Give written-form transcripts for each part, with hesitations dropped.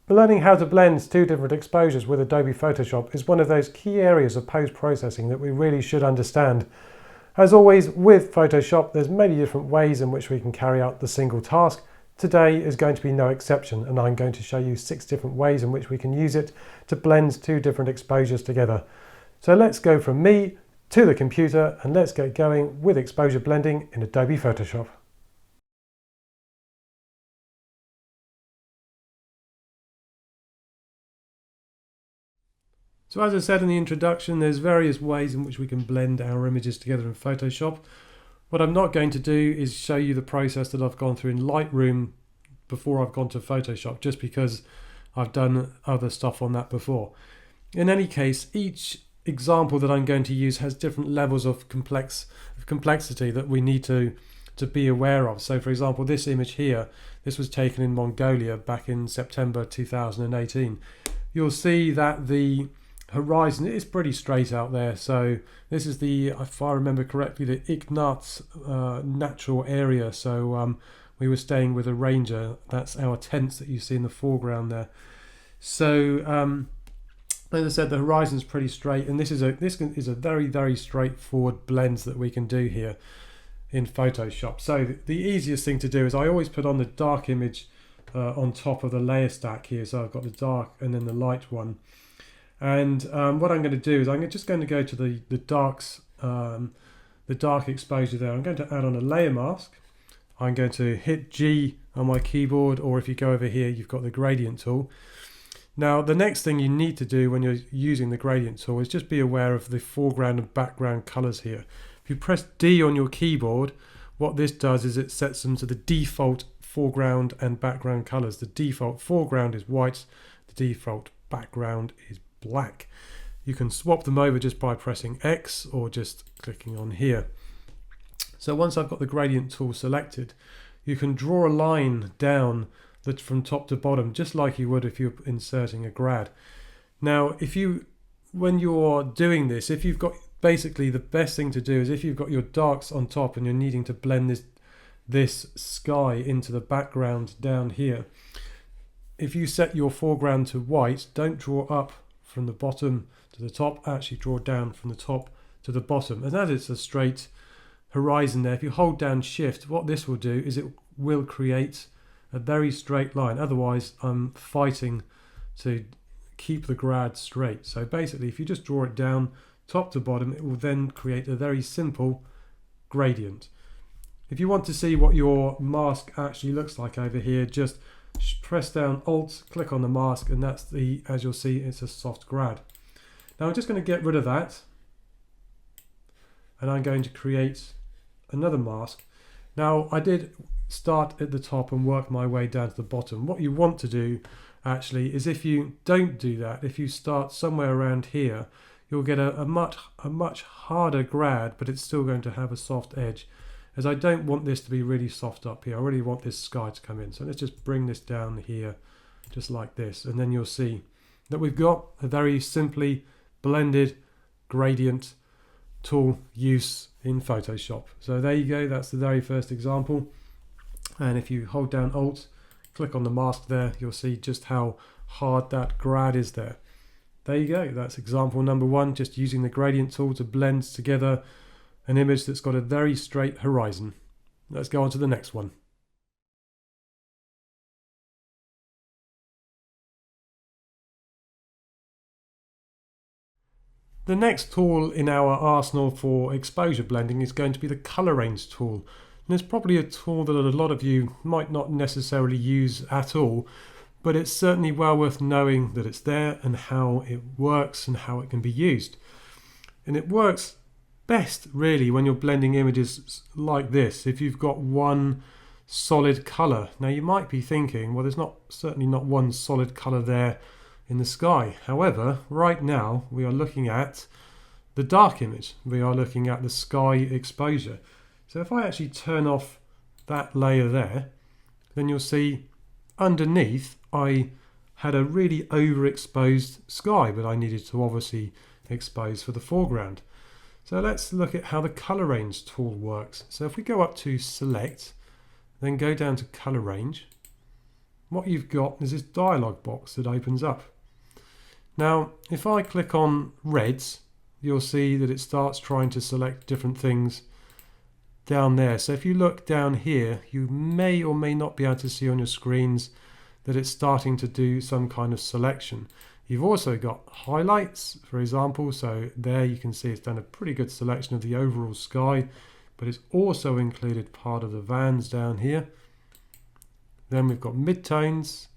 Learning how to blend two different exposures with Adobe Photoshop is one of those key areas of post-processing that we really should understand. As always, with Photoshop, there's many different ways in which we can carry out the single task. Today is going to be no exception, and I'm going to show you 6 different ways in which we can use it to blend two different exposures together. So let's go from me to the computer and let's get going with exposure blending in Adobe Photoshop. So as I said in the introduction, there's various ways in which we can blend our images together in Photoshop. What I'm not going to do is show you the process that I've gone through in Lightroom before I've gone to Photoshop, just because I've done other stuff on that before. In any case, each example that I'm going to use has different levels of complexity that we need to be aware of. So for example, this image here, this was taken in Mongolia back in September 2018. You'll see that the horizon is pretty straight out there. So this is the, if I remember correctly, the Ignatz natural area. So we were staying with a ranger. That's our tents that you see in the foreground there. So as I said, the horizon's pretty straight, and this is a very straightforward blend that we can do here in Photoshop. So the easiest thing to do is I always put on the dark image on top of the layer stack here. So I've got the dark and then the light one. And what I'm going to do is I'm just going to go to the dark exposure there. I'm going to add on a layer mask. I'm going to hit G on my keyboard, or if you go over here, you've got the gradient tool. Now, the next thing you need to do when you're using the gradient tool is just be aware of the foreground and background colors here. If you press D on your keyboard, what this does is it sets them to the default foreground and background colors. The default foreground is white, the default background is black. You can swap them over just by pressing X or just clicking on here. So once I've got the gradient tool selected, you can draw a line down that from top to bottom, just like you would if you're inserting a grad. Now, when you're doing this, if you've got, basically the best thing to do is if you've got your darks on top and you're needing to blend this sky into the background down here, if you set your foreground to white, don't draw up from the bottom to the top, actually draw down from the top to the bottom. And as it's a straight horizon there, if you hold down shift, what this will do is it will create a very straight line. Otherwise, I'm fighting to keep the grad straight. So basically, if you just draw it down top to bottom, it will then create a very simple gradient. If you want to see what your mask actually looks like over here, just press down Alt, click on the mask, and that's as you'll see, it's a soft grad. Now I'm just going to get rid of that, and I'm going to create another mask. Now I did start at the top and work my way down to the bottom. What you want to do actually is, if you don't do that, if you start somewhere around here, you'll get a much harder grad, but it's still going to have a soft edge, as I don't want this to be really soft up here. I really want this sky to come in. So let's just bring this down here just like this, and then you'll see that we've got a very simply blended gradient tool use in Photoshop. So there you go, that's the very first example. And if you hold down Alt, click on the mask there, you'll see just how hard that grad is there. There you go, that's example number 1, just using the gradient tool to blend together an image that's got a very straight horizon. Let's go on to the next one. The next tool in our arsenal for exposure blending is going to be the color range tool. And it's probably a tool that a lot of you might not necessarily use at all, but it's certainly well worth knowing that it's there and how it works and how it can be used. And it works best really when you're blending images like this, if you've got one solid color. Now you might be thinking, well, there's certainly not one solid color there in the sky. However, right now we are looking at the dark image. We are looking at the sky exposure. So if I actually turn off that layer there, then you'll see underneath I had a really overexposed sky, but I needed to obviously expose for the foreground. So let's look at how the color range tool works. So if we go up to select, then go down to color range, what you've got is this dialog box that opens up. Now, if I click on reds, you'll see that it starts trying to select different things down there. So if you look down here, you may or may not be able to see on your screens that it's starting to do some kind of selection. You've also got highlights, for example, so there you can see it's done a pretty good selection of the overall sky, but it's also included part of the vans down here. Then we've got midtones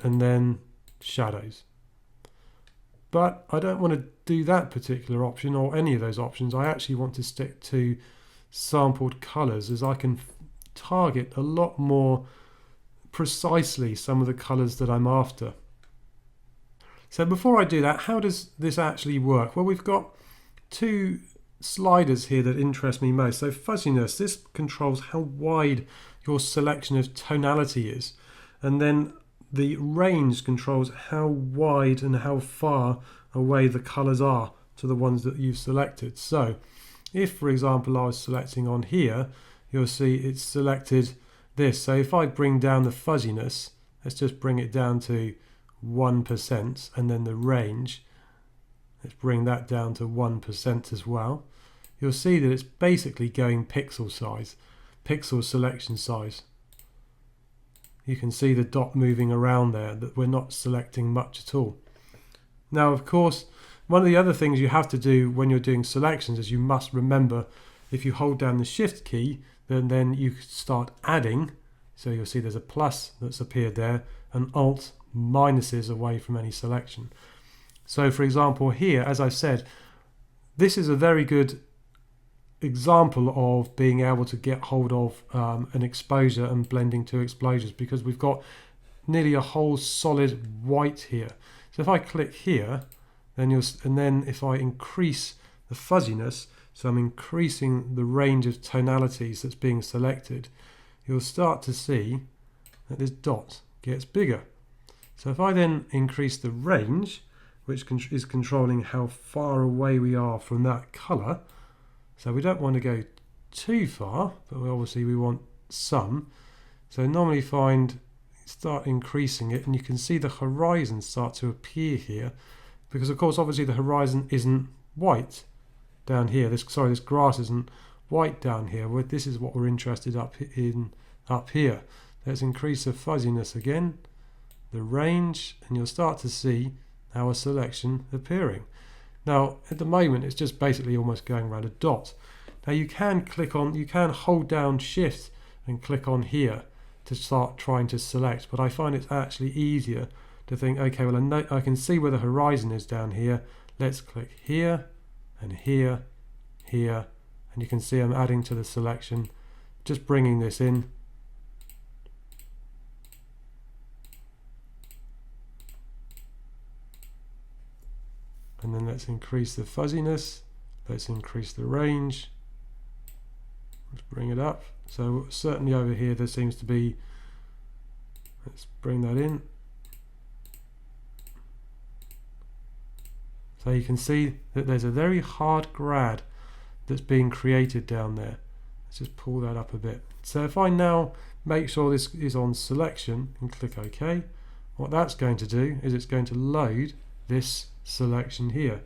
and then shadows. But I don't want to do that particular option or any of those options. I actually want to stick to sampled colors, as I can target a lot more precisely some of the colors that I'm after. So before I do that, how does this actually work? Well, we've got two sliders here that interest me most. So fuzziness, this controls how wide your selection of tonality is, and then the range controls how wide and how far away the colors are to the ones that you've selected. So if, for example, I was selecting on here, you'll see it's selected this. So if I bring down the fuzziness, let's just bring it down to 1%, and then the range, let's bring that down to 1% as well. You'll see that it's basically going pixel size, pixel selection size. You can see the dot moving around there, that we're not selecting much at all. Now, of course, one of the other things you have to do when you're doing selections is you must remember, if you hold down the shift key, then you start adding. So you'll see there's a plus that's appeared there, and alt minuses away from any selection. So for example here, as I said, this is a very good example of being able to get hold of an exposure and blending two exposures, because we've got nearly a whole solid white here. So if I click here, then if I increase the fuzziness, so I'm increasing the range of tonalities that's being selected, you'll start to see that this dot gets bigger. So if I then increase the range, which is controlling how far away we are from that color, so we don't want to go too far, but obviously we want some. So normally start increasing it, and you can see the horizon start to appear here, because of course obviously the horizon isn't white down here. This grass isn't white down here. This is what we're interested up here. Let's increase the fuzziness again, the range, and you'll start to see our selection appearing. Now at the moment it's just basically almost going around a dot. Now you can hold down shift and click on here to start trying to select, but I find it's actually easier to think, okay, well I can see where the horizon is down here. Let's click here and here, here, and you can see I'm adding to the selection, just bringing this in. And then let's increase the fuzziness, let's increase the range, let's bring it up. So certainly over here there seems to be, let's bring that in. So you can see that there's a very hard grad that's being created down there. Let's just pull that up a bit. So if I now make sure this is on selection and click OK, what that's going to do is it's going to load this selection here.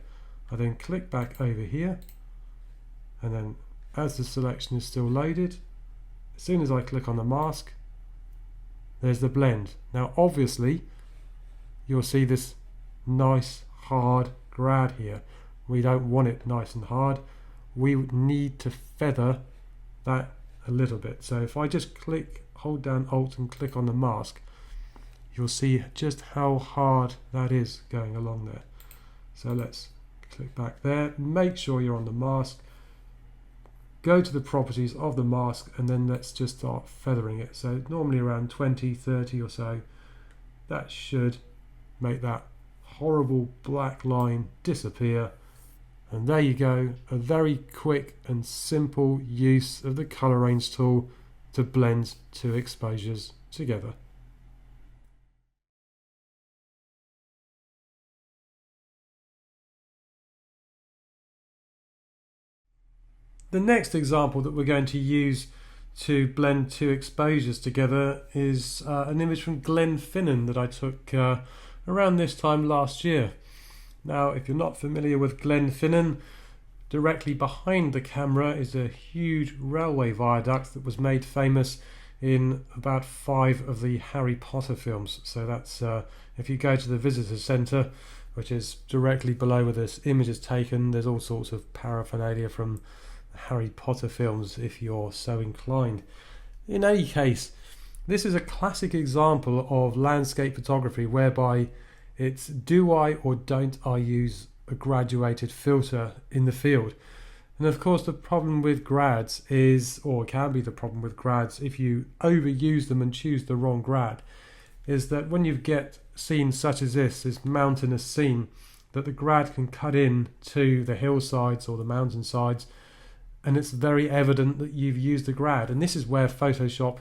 I then click back over here, and then as the selection is still loaded, as soon as I click on the mask, there's the blend. Now obviously you'll see this nice hard grad here. We don't want it nice and hard. We need to feather that a little bit. So if I just hold down Alt and click on the mask, you'll see just how hard that is going along there. So let's click back there, make sure you're on the mask, go to the properties of the mask, and then let's just start feathering it. So normally around 20, 30 or so, that should make that horrible black line disappear. And there you go, a very quick and simple use of the color range tool to blend two exposures together. The next example that we're going to use to blend two exposures together is an image from Glenfinnan that I took around this time last year. Now, if you're not familiar with Glenfinnan, directly behind the camera is a huge railway viaduct that was made famous in about 5 of the Harry Potter films. So that's if you go to the visitor centre, which is directly below where this image is taken, there's all sorts of paraphernalia from the Harry Potter films if you're so inclined. In any case, this is a classic example of landscape photography whereby it's do I or don't I use a graduated filter in the field. And of course the problem with grads is, or it can be the problem with grads if you overuse them and choose the wrong grad, is that when you get scenes such as this mountainous scene, that the grad can cut in to the hillsides or the mountainsides, and it's very evident that you've used the grad. And this is where Photoshop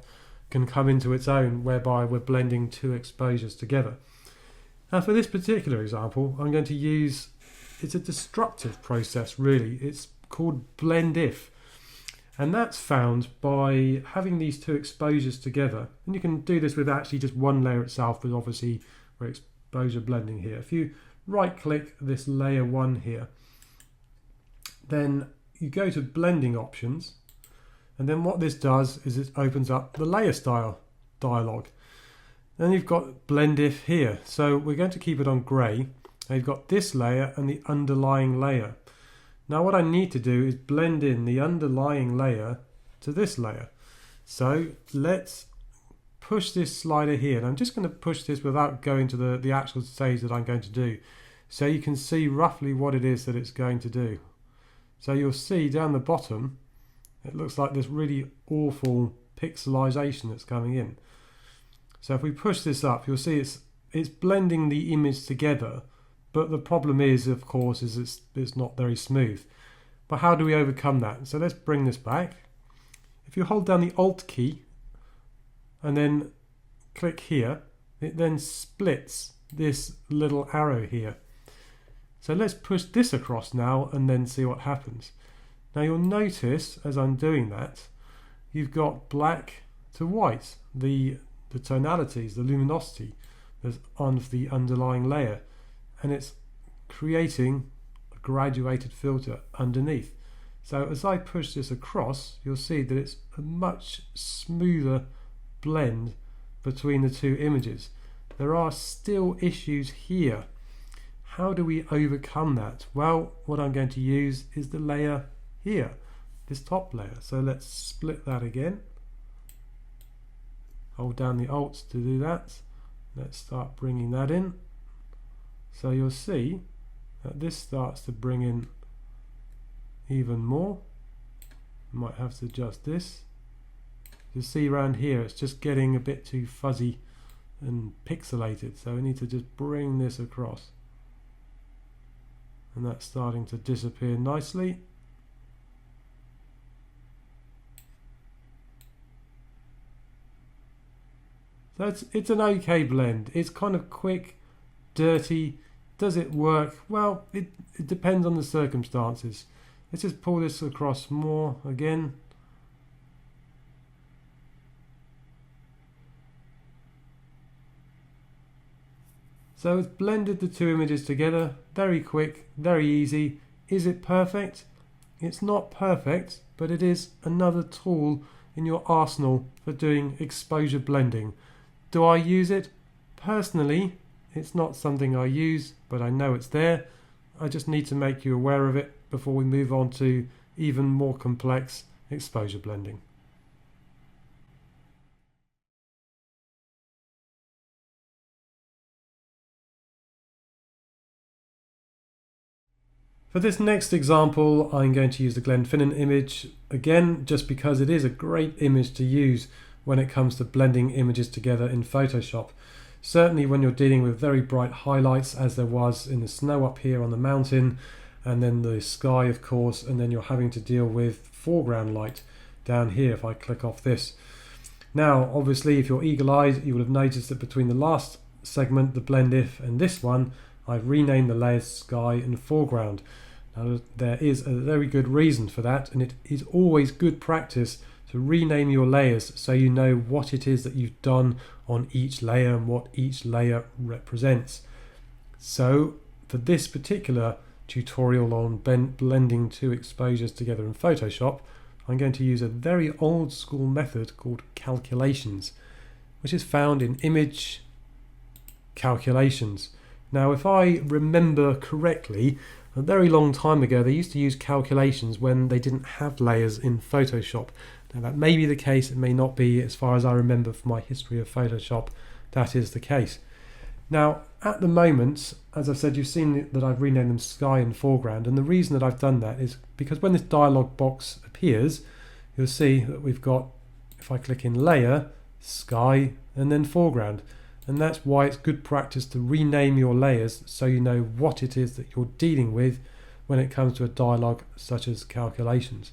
can come into its own, whereby we're blending two exposures together. Now for this particular example, I'm going to use, it's a destructive process really, it's called blend if, and that's found by having these two exposures together. And you can do this with actually just one layer itself, but obviously we're exposure blending here. If you right click this layer 1 here, then you go to blending options, and then what this does is it opens up the layer style dialog. Then you've got blend if here, so we're going to keep it on grey. Now you've got this layer and the underlying layer. Now what I need to do is blend in the underlying layer to this layer. So let's push this slider here, and I'm just going to push this without going to the actual stage that I'm going to do, so you can see roughly what it is that it's going to do. So you'll see down the bottom it looks like this really awful pixelization that's coming in. So if we push this up, you'll see it's blending the image together, but the problem is, of course, is it's not very smooth. But how do we overcome that? So let's bring this back. If you hold down the Alt key and then click here, it then splits this little arrow here. So let's push this across now and then see what happens. Now you'll notice as I'm doing that, you've got black to white, the tonalities, the luminosity that's on the underlying layer, and it's creating a graduated filter underneath. So as I push this across, you'll see that it's a much smoother blend between the two images. There are still issues here. How do we overcome that? Well, what I'm going to use is the layer here, this top layer. So let's split that again. Hold down the Alt to do that. Let's start bringing that in. So you'll see that this starts to bring in even more. Might have to adjust this. You'll see around here it's just getting a bit too fuzzy and pixelated, so we need to just bring this across, and that's starting to disappear nicely. So it's an okay blend. It's kind of quick, dirty. Does it work? Well, it depends on the circumstances. Let's just pull this across more again. So it's blended the two images together. Very quick, very easy. Is it perfect? It's not perfect, but it is another tool in your arsenal for doing exposure blending. Do I use it? Personally, it's not something I use, but I know it's there. I just need to make you aware of it before we move on to even more complex exposure blending. For this next example, I'm going to use the Glenfinnan image again, just because it is a great image to use when it comes to blending images together in Photoshop. Certainly when you're dealing with very bright highlights, as there was in the snow up here on the mountain, and then the sky of course, and then you're having to deal with foreground light down here if I click off this. Now obviously if you're eagle-eyed, you will have noticed that between the last segment, the blend if, and this one, I've renamed the layers sky and foreground. Now there is a very good reason for that, and it is always good practice to rename your layers so you know what it is that you've done on each layer and what each layer represents. So for this particular tutorial on blending two exposures together in Photoshop, I'm going to use a very old school method called calculations, which is found in Image, Calculations. Now if I remember correctly, a very long time ago they used to use calculations when they didn't have layers in Photoshop. Now that may be the case, it may not be. As far as I remember from my history of Photoshop, that is the case. Now at the moment, as I've said, you've seen that I've renamed them Sky and Foreground, and the reason that I've done that is because when this dialog box appears, you'll see that we've got, if I click in Layer, Sky and then Foreground. And that's why it's good practice to rename your layers so you know what it is that you're dealing with when it comes to a dialog such as calculations.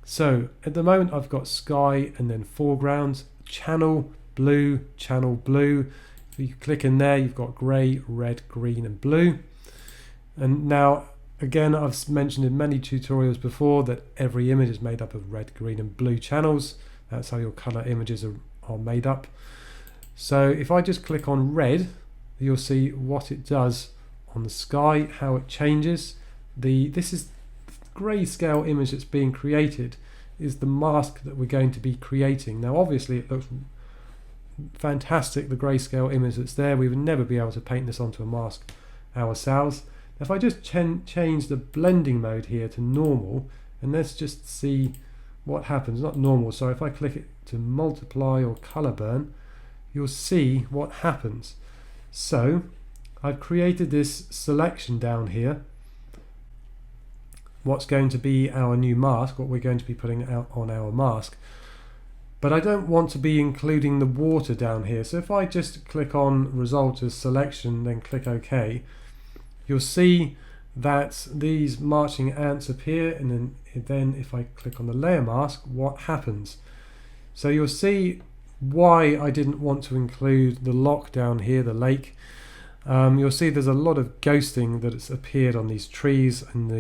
So at the moment I've got Sky and then Foreground, channel blue. If you click in there, you've got grey, red, green and blue. And now again, I've mentioned in many tutorials before that every image is made up of red, green and blue channels. That's how your color images are made up. So if I just click on red, you'll see what it does on the sky, how it changes. This is the grayscale image that's being created, is the mask that we're going to be creating. Now obviously it looks fantastic, the grayscale image that's there. We would never be able to paint this onto a mask ourselves. If I just change the blending mode here to normal, and let's just see what happens. Not normal, so if I click it to multiply or color burn, you'll see what happens. So I've created this selection down here, what's going to be our new mask, what we're going to be putting out on our mask. But I don't want to be including the water down here, so if I just click on result as selection, then click OK, you'll see that these marching ants appear, and then if I click on the layer mask, what happens? So you'll see why I didn't want to include the lock down here, the lake. You'll see there's a lot of ghosting that has appeared on these trees and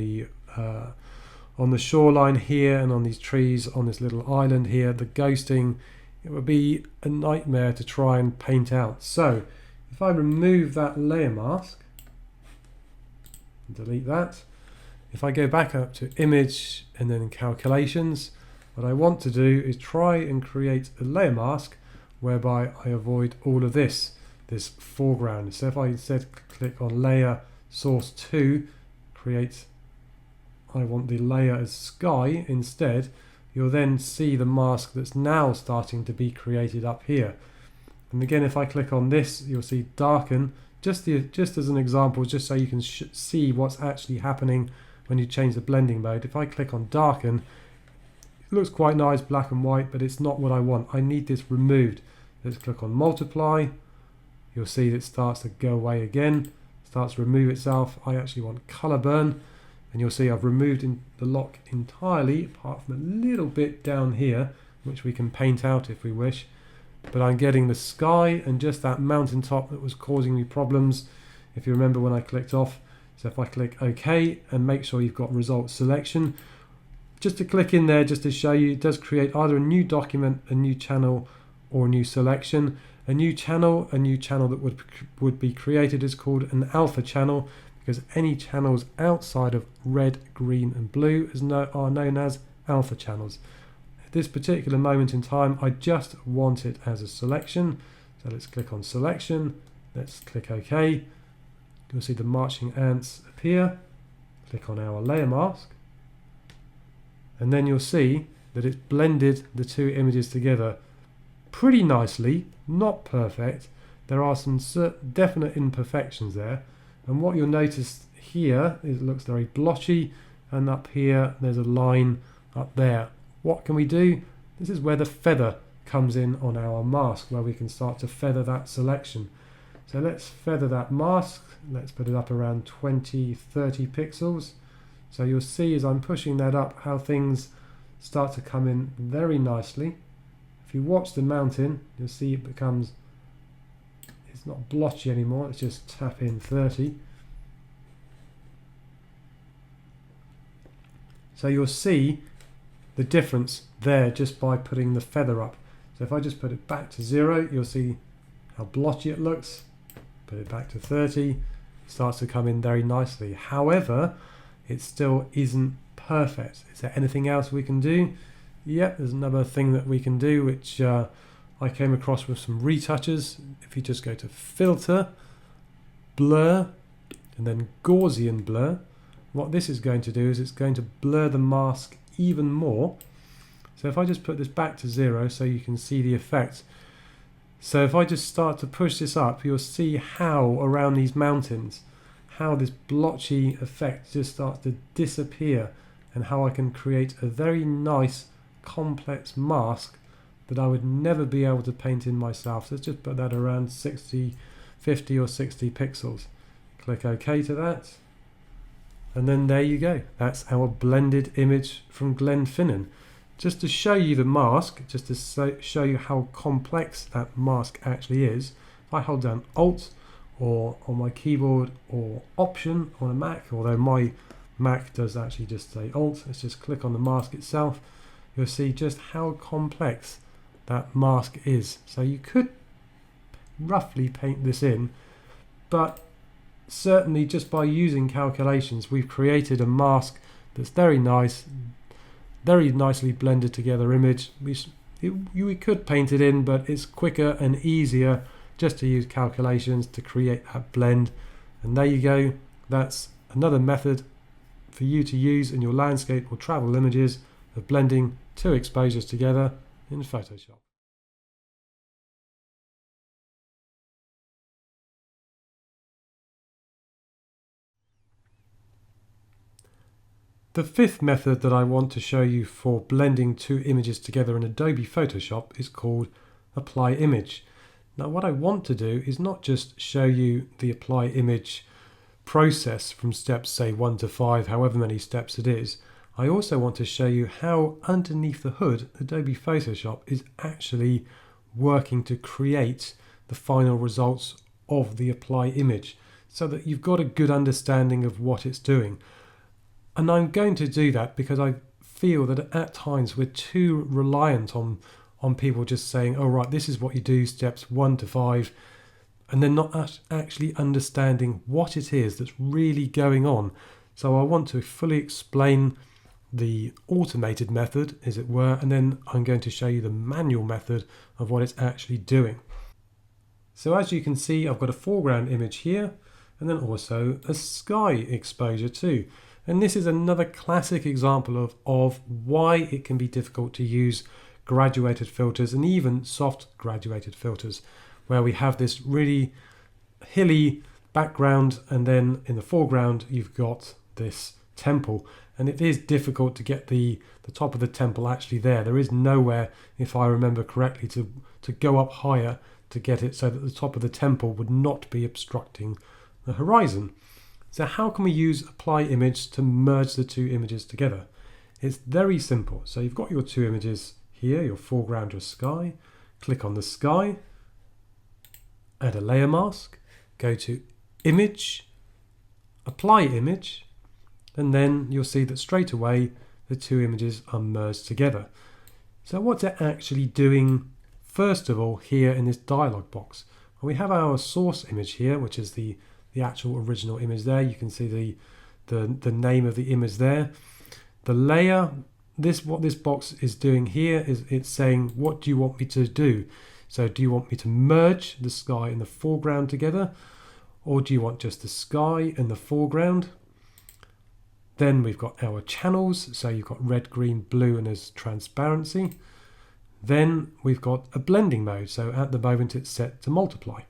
on the shoreline here, and on these trees on this little island here. The ghosting, it would be a nightmare to try and paint out. So if I remove that layer mask, delete that, if I go back up to Image and then Calculations, what I want to do is try and create a layer mask whereby I avoid all of this foreground. So if I instead click on Layer Source 2, I want the layer as Sky instead, you'll then see the mask that's now starting to be created up here. And again, if I click on this, you'll see darken, just as an example, just so you can see what's actually happening when you change the blending mode. If I click on darken, it looks quite nice, black and white, but it's not what I want. I need this removed. Let's click on multiply. You'll see that it starts to go away again, starts to remove itself. I actually want color burn, and you'll see I've removed the lock entirely, apart from a little bit down here, which we can paint out if we wish. But I'm getting the sky and just that mountaintop that was causing me problems, if you remember when I clicked off. So if I click OK and make sure you've got result selection, just to click in there just to show you, it does create either a new document, a new channel, or a new selection. A new channel that would be created is called an alpha channel, because any channels outside of red, green and blue are known as alpha channels. At this particular moment in time, I just want it as a selection. So let's click on selection, let's click OK. You'll see the marching ants appear. Click on our layer mask, and then you'll see that it's blended the two images together pretty nicely, not perfect. There are some definite imperfections there, and what you'll notice here is it looks very blotchy, and up here there's a line up there. What can we do? This is where the feather comes in on our mask, where we can start to feather that selection. So let's feather that mask. Let's put it up around 20-30 pixels. So you'll see as I'm pushing that up how things start to come in very nicely. If you watch the mountain, you'll see it's not blotchy anymore. Let's just tap in 30. So you'll see the difference there just by putting the feather up. So if I just put it back to 0, you'll see how blotchy it looks. Put it back to 30, it starts to come in very nicely. However, it still isn't perfect. Is there anything else we can do? Yep, there's another thing that we can do, which I came across with some retouchers. If you just go to Filter, Blur, and then Gaussian Blur, what this is going to do is it's going to blur the mask even more. So if I just put this back to 0 so you can see the effect. So if I just start to push this up, you'll see how around these mountains, how this blotchy effect just starts to disappear, and how I can create a very nice complex mask that I would never be able to paint in myself. So let's just put that around 50 or 60 pixels. Click OK to that. And then there you go. That's our blended image from Glenfinnan. Just to show you the mask, just to show you how complex that mask actually is, if I hold down Alt or on my keyboard or Option on a Mac, although my Mac does actually just say Alt, let's just click on the mask itself, you'll see just how complex that mask is. So you could roughly paint this in, but certainly just by using calculations we've created a mask that's very nice, very nicely blended together image. We could paint it in, but it's quicker and easier just to use calculations to create that blend. And there you go. That's another method for you to use in your landscape or travel images of blending two exposures together in Photoshop. The fifth method that I want to show you for blending two images together in Adobe Photoshop is called Apply Image. Now what I want to do is not just show you the Apply Image process from steps say 1 to 5, however many steps it is. I also want to show you how underneath the hood Adobe Photoshop is actually working to create the final results of the Apply Image, so that you've got a good understanding of what it's doing. And I'm going to do that because I feel that at times we're too reliant on people just saying, oh right, this is what you do, steps 1 to 5, and then not actually understanding what it is that's really going on. So I want to fully explain the automated method, as it were, and then I'm going to show you the manual method of what it's actually doing. So as you can see, I've got a foreground image here, and then also a sky exposure too. And this is another classic example of why it can be difficult to use graduated filters and even soft graduated filters, where we have this really hilly background and then in the foreground you've got this temple, and it is difficult to get the top of the temple actually there. There is nowhere, if I remember correctly, to go up higher to get it so that the top of the temple would not be obstructing the horizon. So how can we use Apply Image to merge the two images together? It's very simple. So you've got your two images here, your foreground, your sky. Click on the sky, add a layer mask, go to Image, Apply Image, and then you'll see that straight away the two images are merged together. So what's it actually doing first of all here in this dialog box? Well, we have our source image here, which is the actual original image there. You can see the name of the image there. The layer, what this box is doing here is it's saying, what do you want me to do? So do you want me to merge the sky and the foreground together, or do you want just the sky and the foreground? Then we've got our channels, so you've got red, green, blue, and there's transparency. Then we've got a blending mode, so at the moment it's set to multiply.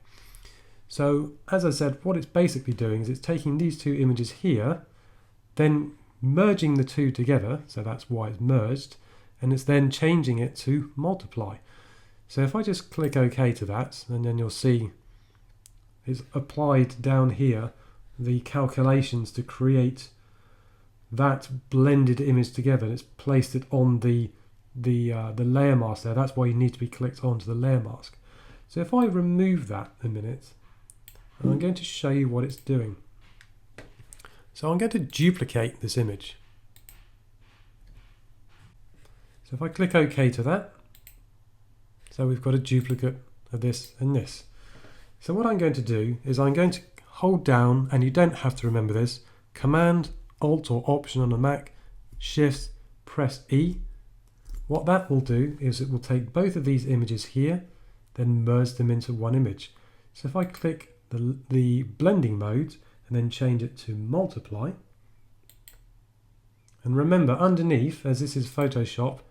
So as I said, what it's basically doing is it's taking these two images here, then merging the two together, so that's why it's merged, and it's then changing it to multiply. So if I just click OK to that, and then you'll see it's applied down here the calculations to create that blended image together, and it's placed it on the layer mask there. That's why you need to be clicked onto the layer mask. So if I remove that a minute, and I'm going to show you what it's doing. So I'm going to duplicate this image. So if I click OK to that, so we've got a duplicate of this and this. So what I'm going to do is I'm going to hold down, and you don't have to remember this, Command, Alt or Option on a Mac, Shift, press E. What that will do is it will take both of these images here, then merge them into one image. So if I click the blending mode and then change it to multiply, and remember underneath, as this is Photoshop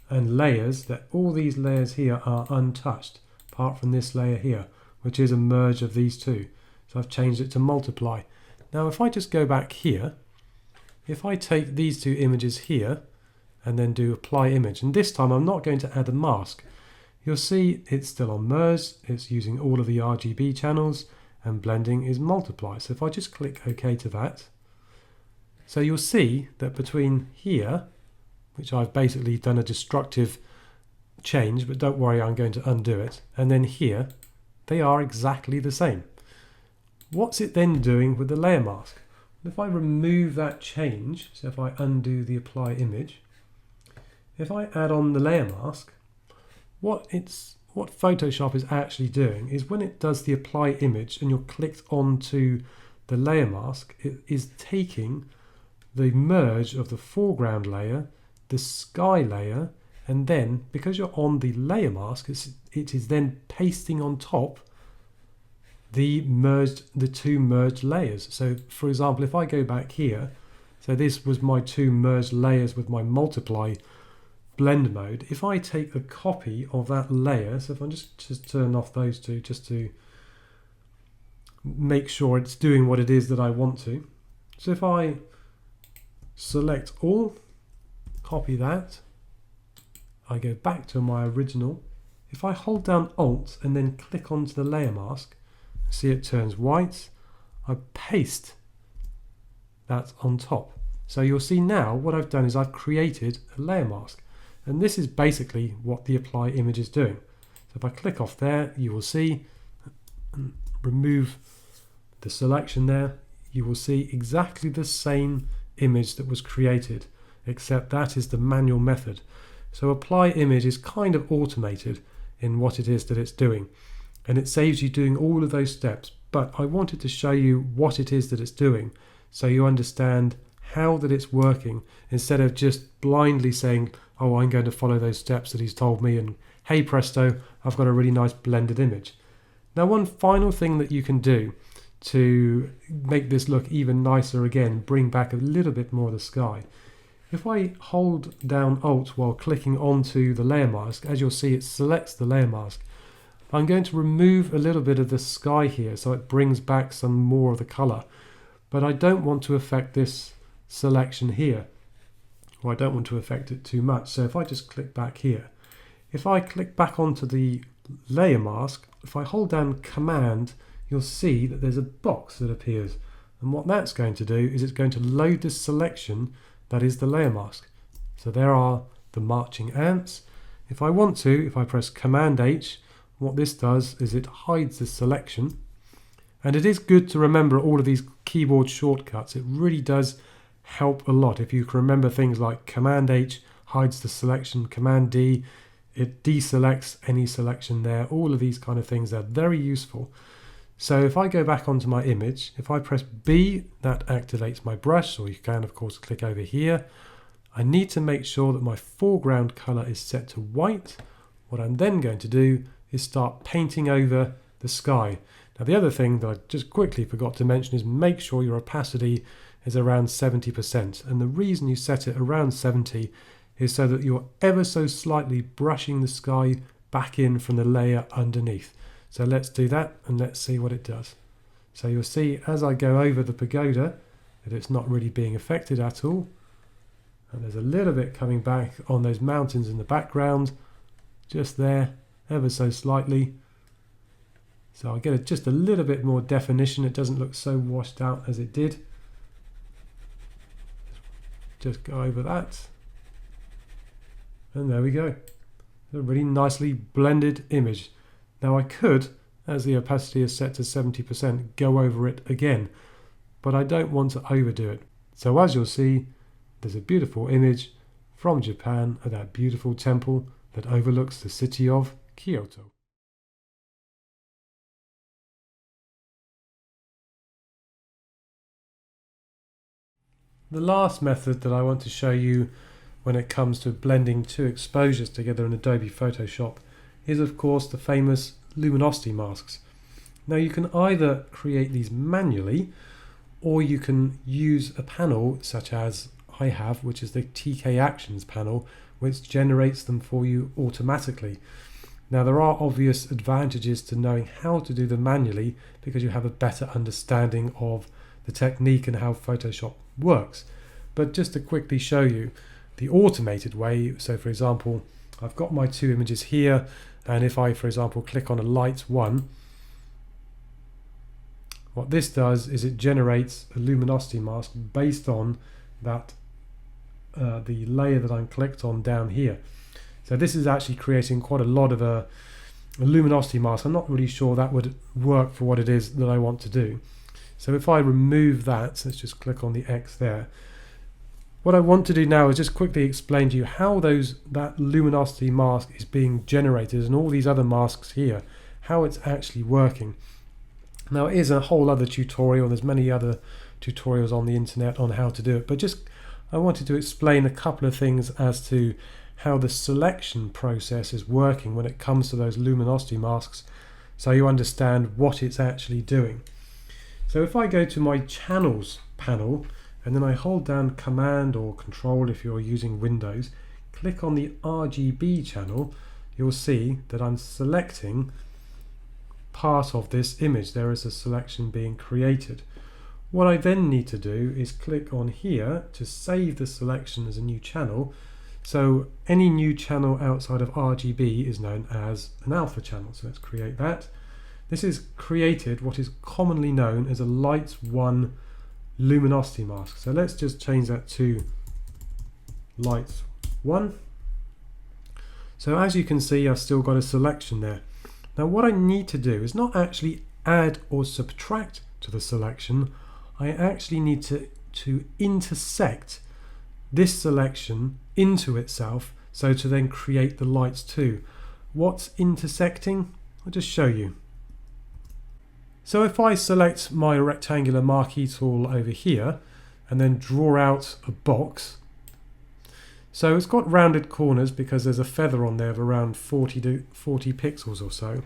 and layers, that all these layers here are untouched, apart from this layer here, which is a merge of these two. So I've changed it to multiply. Now if I just go back here, if I take these two images here and then do apply image, and this time I'm not going to add a mask, you'll see it's still on merge, it's using all of the RGB channels, and blending is multiply. So if I just click OK to that, so you'll see that between here, which I've basically done a destructive change, but don't worry, I'm going to undo it, and then here, they are exactly the same. What's it then doing with the layer mask? If I remove that change, so if I undo the apply image, if I add on the layer mask, what Photoshop is actually doing is when it does the apply image and you're clicked onto the layer mask, it is taking the merge of the foreground layer, the sky layer, and then because you're on the layer mask, it is then pasting on top the two merged layers. So for example, if I go back here, so this was my two merged layers with my multiply blend mode. If I take a copy of that layer, so if I just turn off those two just to make sure it's doing what it is that I want to. So if I select all, copy that, I go back to my original. If I hold down Alt and then click onto the layer mask, see it turns white, I paste that on top. So you'll see now what I've done is I've created a layer mask, and this is basically what the apply image is doing. So if I click off there, you will see, remove the selection there, you will see exactly the same image that was created, except that is the manual method. So apply image is kind of automated in what it is that it's doing, and it saves you doing all of those steps. But I wanted to show you what it is that it's doing so you understand how that it's working, instead of just blindly saying, oh, I'm going to follow those steps that he's told me, and hey presto, I've got a really nice blended image. Now one final thing that you can do to make this look even nicer again, bring back a little bit more of the sky. If I hold down Alt while clicking onto the layer mask, as you'll see it selects the layer mask. I'm going to remove a little bit of the sky here so it brings back some more of the color, but I don't want to affect this selection here, or I don't want to affect it too much. So if I just click back here, if I click back onto the layer mask, if I hold down Command, you'll see that there's a box that appears, and what that's going to do is it's going to load this selection that is the layer mask. So there are the marching ants. If I want to, if I press Command H, what this does is it hides the selection, and it is good to remember all of these keyboard shortcuts. It really does help a lot if you can remember things like Command H hides the selection, Command D, it deselects any selection there. All of these kind of things are very useful. So if I go back onto my image, if I press B, that activates my brush, or you can of course click over here. I need to make sure that my foreground color is set to white. What I'm then going to do is start painting over the sky. Now the other thing that I just quickly forgot to mention is make sure your opacity is around 70%, and the reason you set it around 70 is so that you're ever so slightly brushing the sky back in from the layer underneath. So let's do that and let's see what it does. So you'll see as I go over the pagoda that it's not really being affected at all, and there's a little bit coming back on those mountains in the background, just there, ever so slightly. So I get just a little bit more definition. It doesn't look so washed out as it did. Just go over that, and there we go, a really nicely blended image. Now I could, as the opacity is set to 70%, go over it again, but I don't want to overdo it. So as you'll see, there's a beautiful image, from Japan at that beautiful temple that overlooks the city of Kyoto. The last method that I want to show you when it comes to blending two exposures together in Adobe Photoshop is of course the famous luminosity masks. Now you can either create these manually or you can use a panel such as I have, which is the TK Actions panel, which generates them for you automatically. Now there are obvious advantages to knowing how to do them manually because you have a better understanding of the technique and how Photoshop works. But just to quickly show you the automated way, so for example I've got my two images here, and if I for example click on a light one, what this does is it generates a luminosity mask based on that the layer that I'm clicked on down here. So this is actually creating quite a lot of a luminosity mask. I'm not really sure that would work for what it is that I want to do. So if I remove that, let's just click on the X there. What I want to do now is just quickly explain to you how that luminosity mask is being generated and all these other masks here, how it's actually working. Now it is a whole other tutorial, there's many other tutorials on the internet on how to do it, but just I wanted to explain a couple of things as to how the selection process is working when it comes to those luminosity masks, so you understand what it's actually doing. So if I go to my channels panel and then I hold down Command or Control if you're using Windows, click on the RGB channel, you'll see that I'm selecting part of this image. There is a selection being created. What I then need to do is click on here to save the selection as a new channel. So any new channel outside of RGB is known as an alpha channel. So let's create that. This is created what is commonly known as a light 1 luminosity mask. So let's just change that to light 1. So as you can see, I've still got a selection there. Now what I need to do is not actually add or subtract to the selection. I actually need to intersect this selection into itself, so to then create the lights too. What's intersecting? I'll just show you. So if I select my rectangular marquee tool over here and then draw out a box, so it's got rounded corners because there's a feather on there of around 40 pixels or so.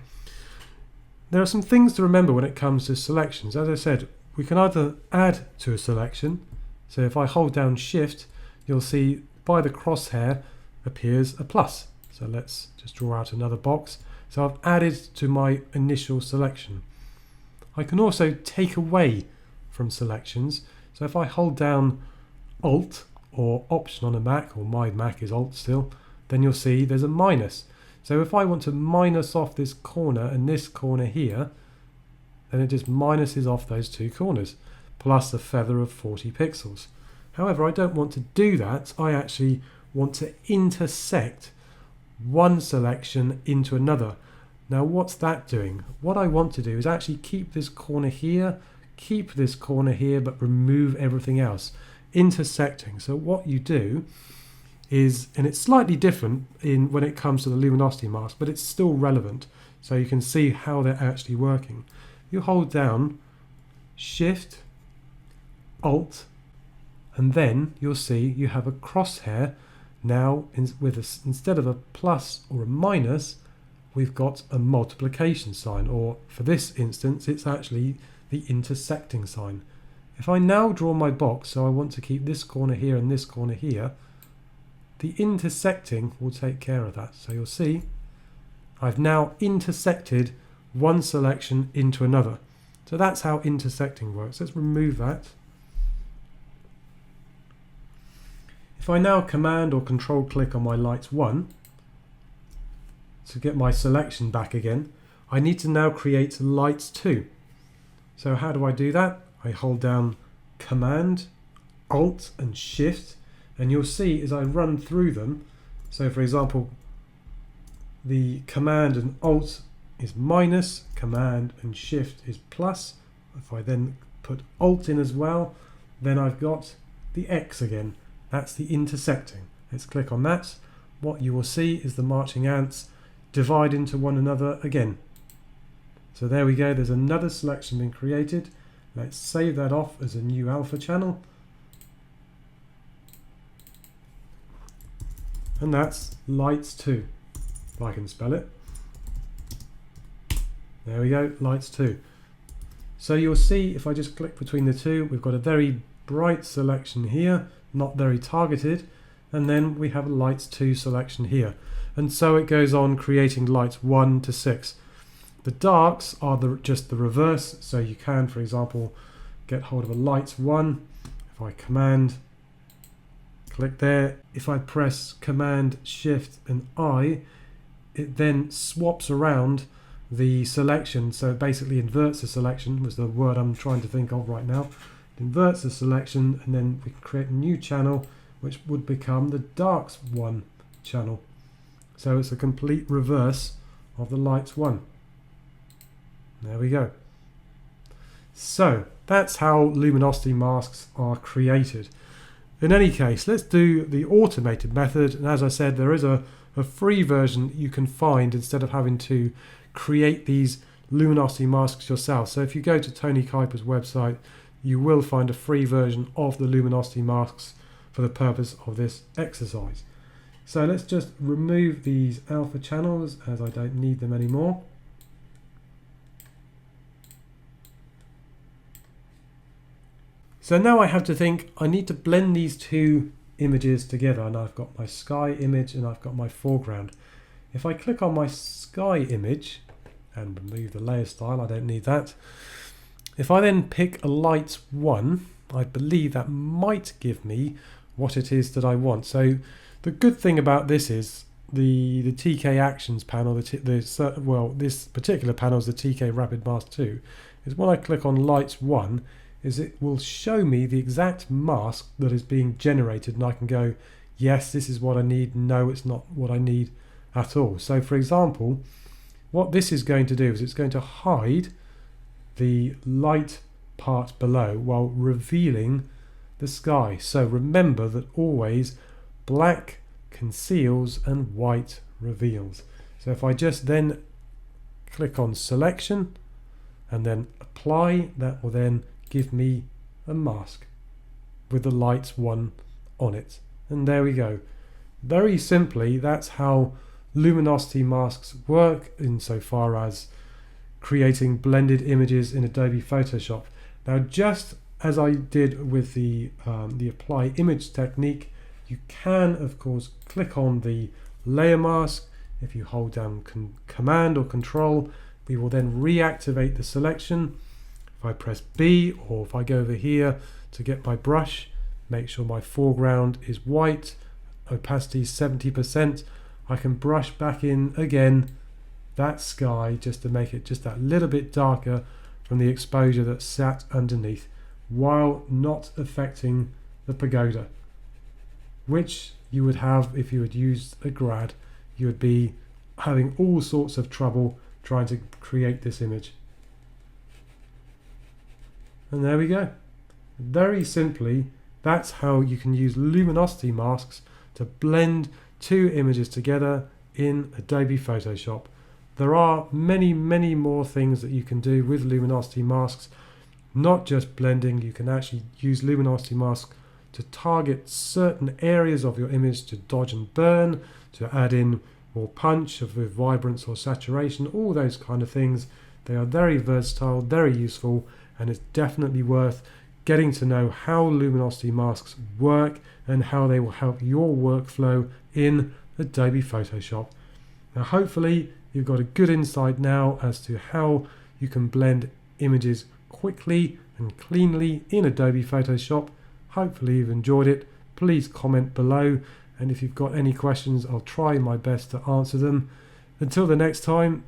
There are some things to remember when it comes to selections. As I said, we can either add to a selection, so if I hold down Shift, you'll see by the crosshair appears a plus. So let's just draw out another box. So I've added to my initial selection. I can also take away from selections. So if I hold down Alt or Option on a Mac, or my Mac is Alt still, then you'll see there's a minus. So if I want to minus off this corner and this corner here, then it just minuses off those two corners, plus a feather of 40 pixels. However, I don't want to do that. I actually want to intersect one selection into another. Now what's that doing? What I want to do is actually keep this corner here, keep this corner here, but remove everything else. Intersecting. So what you do is, and it's slightly different when it comes to the luminosity mask, but it's still relevant, so you can see how they're actually working. You hold down Shift, Alt, and then you'll see you have a crosshair. Now instead of a plus or a minus, we've got a multiplication sign, or for this instance it's actually the intersecting sign. If I now draw my box, so I want to keep this corner here and this corner here, the intersecting will take care of that. So you'll see I've now intersected one selection into another. So that's how intersecting works. Let's remove that. If I now Command or Control click on my light 1 to get my selection back again, I need to now create lights 2. So how do I do that? I hold down Command, Alt and Shift, and you'll see as I run through them, so for example the Command and Alt is minus, Command and Shift is plus. If I then put Alt in as well, then I've got the X again. That's the intersecting. Let's click on that. What you will see is the marching ants divide into one another again. So there we go, there's another selection being created. Let's save that off as a new alpha channel. And that's lights 2, if I can spell it. There we go, lights 2. So you'll see if I just click between the two, we've got a very bright selection here, not very targeted, and then we have a lights 2 selection here. And so it goes on creating lights 1 to 6. The darks are just the reverse, so you can, for example, get hold of a lights 1. If I command, click there, if I press Command, Shift and I, it then swaps around the selection, so it basically inverts the selection, was the word I'm trying to think of right now. It inverts the selection, and then we can create a new channel which would become the darks 1 channel. So it's a complete reverse of the lights 1. There we go. So that's how luminosity masks are created. In any case, let's do the automated method, and as I said, there is a free version you can find instead of having to create these luminosity masks yourself. So if you go to Tony Kuiper's website, you will find a free version of the luminosity masks for the purpose of this exercise. So let's just remove these alpha channels as I don't need them anymore. So now I have to think, I need to blend these two images together, and I've got my sky image and I've got my foreground. If I click on my sky image and remove the layer style, I don't need that. If I then pick a lights 1, I believe that might give me what it is that I want. So the good thing about this is the TK Actions panel, this particular panel is the TK Rapid Mask 2, is when I click on lights 1, is it will show me the exact mask that is being generated, and I can go, yes, this is what I need, no, it's not what I need at all. So for example, what this is going to do is it's going to hide the light part below while revealing the sky. So remember that always black conceals and white reveals. So if I just then click on selection and then apply, that will then give me a mask with the lights 1 on it. And there we go. Very simply, that's how luminosity masks work insofar as creating blended images in Adobe Photoshop. Now, just as I did with the apply image technique, you can of course click on the layer mask. If you hold down Command or Control, we will then reactivate the selection. If I press B, or if I go over here to get my brush, make sure my foreground is white, opacity 70%, I can brush back in again that sky just to make it just that little bit darker from the exposure that sat underneath, while not affecting the pagoda, which you would have if you had used a grad. You would be having all sorts of trouble trying to create this image. And there we go. Very simply, that's how you can use luminosity masks to blend two images together in Adobe Photoshop. There are many, many more things that you can do with luminosity masks, not just blending. You can actually use luminosity masks to target certain areas of your image to dodge and burn, to add in more punch with vibrance or saturation, all those kind of things. They are very versatile, very useful, and it's definitely worth getting to know how luminosity masks work and how they will help your workflow in Adobe Photoshop. Now hopefully you've got a good insight now as to how you can blend images quickly and cleanly in Adobe Photoshop. Hopefully you've enjoyed it. Please comment below, and if you've got any questions, I'll try my best to answer them. Until the next time,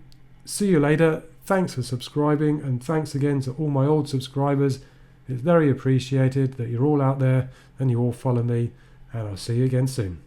see you later. Thanks for subscribing, and thanks again to all my old subscribers. It's very appreciated that you're all out there and you all follow me, and I'll see you again soon.